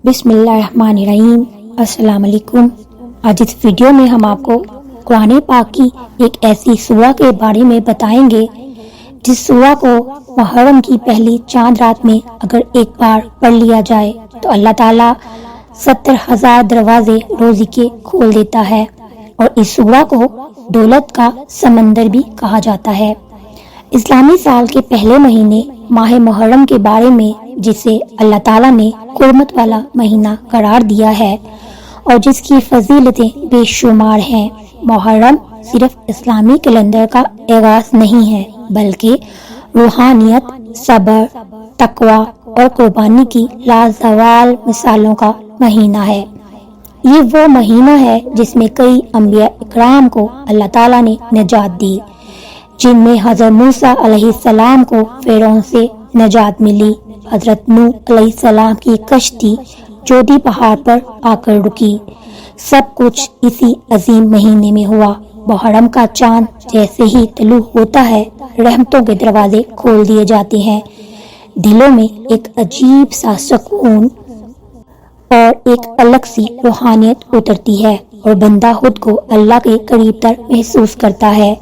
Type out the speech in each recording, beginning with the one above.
بسم اللہ الرحمن الرحیم۔ السلام علیکم۔ آج اس ویڈیو میں ہم آپ کو قرآن پاک کی ایک ایسی سورہ کے بارے میں بتائیں گے جس سورہ کو محرم کی پہلی چاند رات میں اگر ایک بار پڑھ لیا جائے تو اللہ تعالیٰ 70,000 دروازے روزی کے کھول دیتا ہے، اور اس سورہ کو دولت کا سمندر بھی کہا جاتا ہے۔ اسلامی سال کے پہلے مہینے ماہ محرم کے بارے میں، جسے اللہ تعالیٰ نے حرمت والا مہینہ قرار دیا ہے اور جس کی فضیلتیں بے شمار ہیں، محرم صرف اسلامی کیلنڈر کا آغاز نہیں ہے بلکہ روحانیت، صبر، تقوی اور قربانی کی لازوال مثالوں کا مہینہ ہے۔ یہ وہ مہینہ ہے جس میں کئی انبیاء اکرام کو اللہ تعالیٰ نے نجات دی، جن میں حضرت موسیٰ علیہ السلام کو فرعون سے نجات ملی، حضرت نوح علیہ السلام کی کشتی جودی پہاڑ پر آ کر رکی۔ سب کچھ اسی عظیم مہینے میں ہوا۔ محرم کا چاند جیسے ہی طلوع ہوتا ہے، رحمتوں کے دروازے کھول دیے جاتے ہیں، دلوں میں ایک عجیب سا سکون اور ایک الگ سی روحانیت اترتی ہے اور بندہ خود کو اللہ کے قریب تر محسوس کرتا ہے۔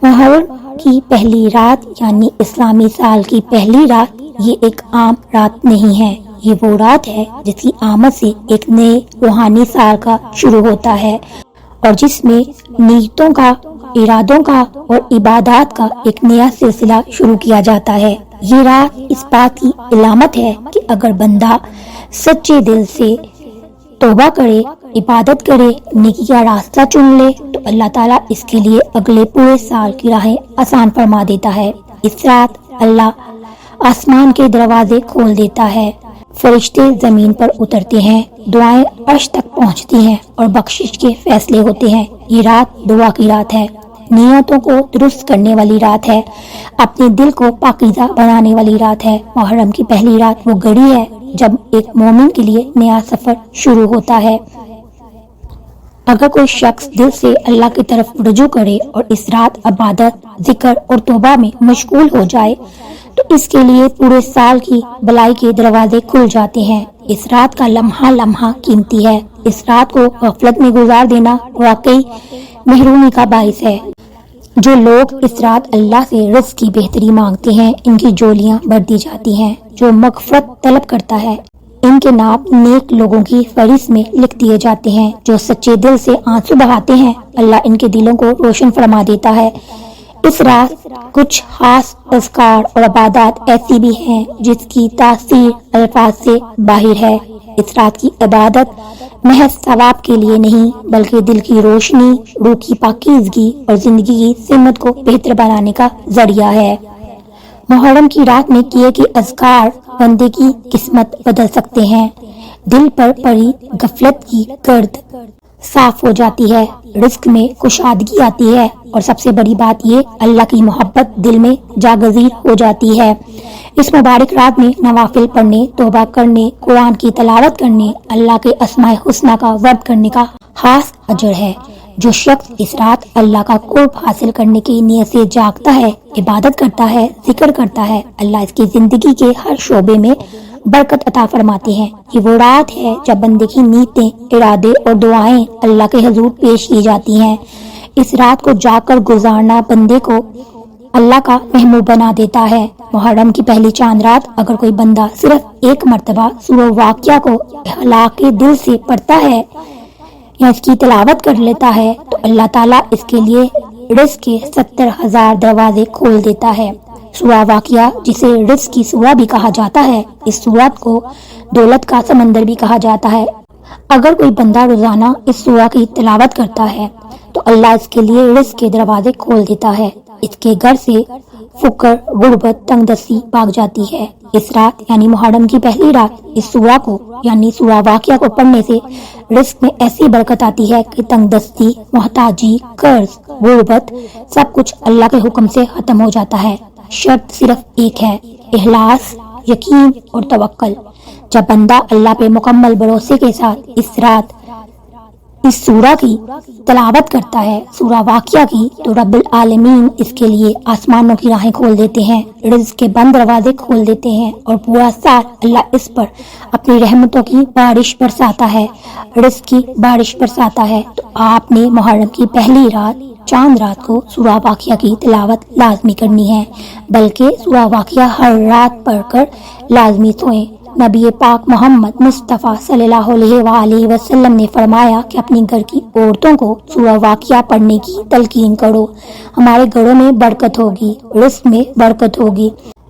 محرم کی پہلی رات یعنی اسلامی سال کی پہلی رات یہ ایک عام رات نہیں ہے، یہ وہ رات ہے جس کی آمد سے ایک نئے روحانی سال کا شروع ہوتا ہے اور جس میں نیتوں کا، ارادوں کا اور عبادات کا ایک نیا سلسلہ شروع کیا جاتا ہے۔ یہ رات اس بات کی علامت ہے کہ اگر بندہ سچے دل سے توبہ کرے، عبادت کرے، نیکی کا راستہ چن لے تو اللہ تعالیٰ اس کے لیے اگلے پورے سال کی راہیں آسان فرما دیتا ہے۔ اس رات اللہ آسمان کے دروازے کھول دیتا ہے، فرشتے زمین پر اترتے ہیں، دعائیں عرش تک پہنچتی ہیں اور بخشش کے فیصلے ہوتے ہیں۔ یہ رات دعا کی رات ہے، نیتوں کو درست کرنے والی رات ہے، اپنے دل کو پاکیزہ بنانے والی رات ہے۔ محرم کی پہلی رات وہ گھڑی ہے جب ایک مومن کے لیے نیا سفر شروع ہوتا ہے۔ اگر کوئی شخص دل سے اللہ کی طرف رجوع کرے اور اس رات عبادت، ذکر اور توبہ میں مشغول ہو جائے تو اس کے لیے پورے سال کی بھلائی کے دروازے کھل جاتے ہیں۔ اس رات کا لمحہ لمحہ قیمتی ہے۔ اس رات کو غفلت میں گزار دینا واقعی محرومی کا باعث ہے۔ جو لوگ اس رات اللہ سے رزق کی بہتری مانگتے ہیں، ان کی جولیاں بھر دی جاتی ہیں۔ جو مغفرت طلب کرتا ہے، ان کے نام نیک لوگوں کی فہرست میں لکھ دیے جاتے ہیں۔ جو سچے دل سے آنسو بہاتے ہیں، اللہ ان کے دلوں کو روشن فرما دیتا ہے۔ اس رات کچھ خاص اذکار اور عبادات ایسی بھی ہیں جس کی تاثیر الفاظ سے باہر ہے۔ اس رات کی عبادت محض ثواب کے لیے نہیں بلکہ دل کی روشنی، روح کی پاکیزگی اور زندگی کی سمت کو بہتر بنانے کا ذریعہ ہے۔ محرم کی رات میں کیے گئے اذکار بندے کی قسمت بدل سکتے ہیں۔ دل پر پڑی غفلت کی گرد صاف ہو جاتی ہے، رزق میں کشادگی آتی ہے اور سب سے بڑی بات یہ اللہ کی محبت دل میں جاگزیر ہو جاتی ہے۔ اس مبارک رات میں نوافل پڑھنے، توبہ کرنے، قرآن کی تلاوت کرنے، اللہ کے اسماء حسنی کا ورد کرنے کا خاص اجر ہے۔ جو شخص اس رات اللہ کا قرب حاصل کرنے کی نیت سے جاگتا ہے، عبادت کرتا ہے، ذکر کرتا ہے، اللہ اس کی زندگی کے ہر شعبے میں برکت عطا فرماتے ہیں۔ یہ وہ رات ہے جب بندے کی نیتیں، ارادے اور دعائیں اللہ کے حضور پیش کی جاتی ہیں۔ اس رات کو جاگ کر گزارنا بندے کو اللہ کا محبوب بنا دیتا ہے۔ محرم کی پہلی چاند رات اگر کوئی بندہ صرف ایک مرتبہ سورہ واقعہ کو اخلاق کے دل سے پڑھتا ہے یا اس کی تلاوت کر لیتا ہے تو اللہ تعالیٰ اس کے لیے رزق کے 70,000 دروازے کھول دیتا ہے۔ سورہ واقعہ، جسے رزق کی سورہ بھی کہا جاتا ہے، اس سورت کو دولت کا سمندر بھی کہا جاتا ہے۔ اگر کوئی بندہ روزانہ اس سورہ کی تلاوت کرتا ہے تو اللہ اس کے لیے رزق کے دروازے کھول دیتا ہے۔ اس کے گھر سے فقر، غربت، تنگ دستی بھاگ جاتی ہے۔ اس رات یعنی محرم کی پہلی رات اس سورہ کو یعنی سورہ واقعہ کو پڑھنے سے رزق میں ایسی برکت آتی ہے کہ تنگ دستی، محتاجی، قرض، غربت سب کچھ اللہ کے حکم سے ختم ہو جاتا ہے۔ شرط صرف ایک ہے، اخلاص، یقین اور توکل۔ جب بندہ اللہ پہ مکمل بھروسے کے ساتھ اس رات اس سورہ کی تلاوت کرتا ہے، سورہ واقعہ کی، تو رب العالمین اس کے لیے آسمانوں کی راہیں کھول دیتے ہیں، رزق کے بند دروازے کھول دیتے ہیں، اور پورا سال اللہ اس پر اپنی رحمتوں کی بارش برساتا ہے، رزق کی بارش برساتا ہے۔ تو آپ نے محرم کی پہلی رات، چاند رات کو سورہ واقعہ کی تلاوت لازمی کرنی ہے، بلکہ سورہ واقعہ ہر رات پڑھ کر لازمی سوئیں۔ نبی پاک محمد مصطفیٰ صلی اللہ علیہ وآلہ وسلم نے فرمایا کہ اپنی گھر کی عورتوں کو سورہ واقعہ پڑھنے کی تلقین کرو، ہمارے گھروں میں برکت ہوگی، رزق میں برکت ہوگی۔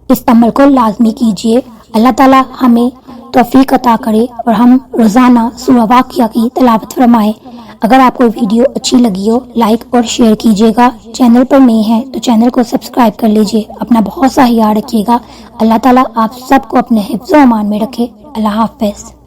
اس عمل کو لازمی کیجیے۔ اللہ تعالی ہمیں توفیق عطا کرے اور ہم روزانہ سورہ واقعہ کی تلاوت فرمائیں۔ اگر آپ کو ویڈیو اچھی لگی ہو، لائک اور شیئر کیجیے گا۔ چینل پر نئے ہیں تو چینل کو سبسکرائب کر لیجیے۔ اپنا بہت سا خیال رکھیے گا۔ اللہ تعالیٰ آپ سب کو اپنے حفظ و امان میں رکھے۔ اللہ حافظ۔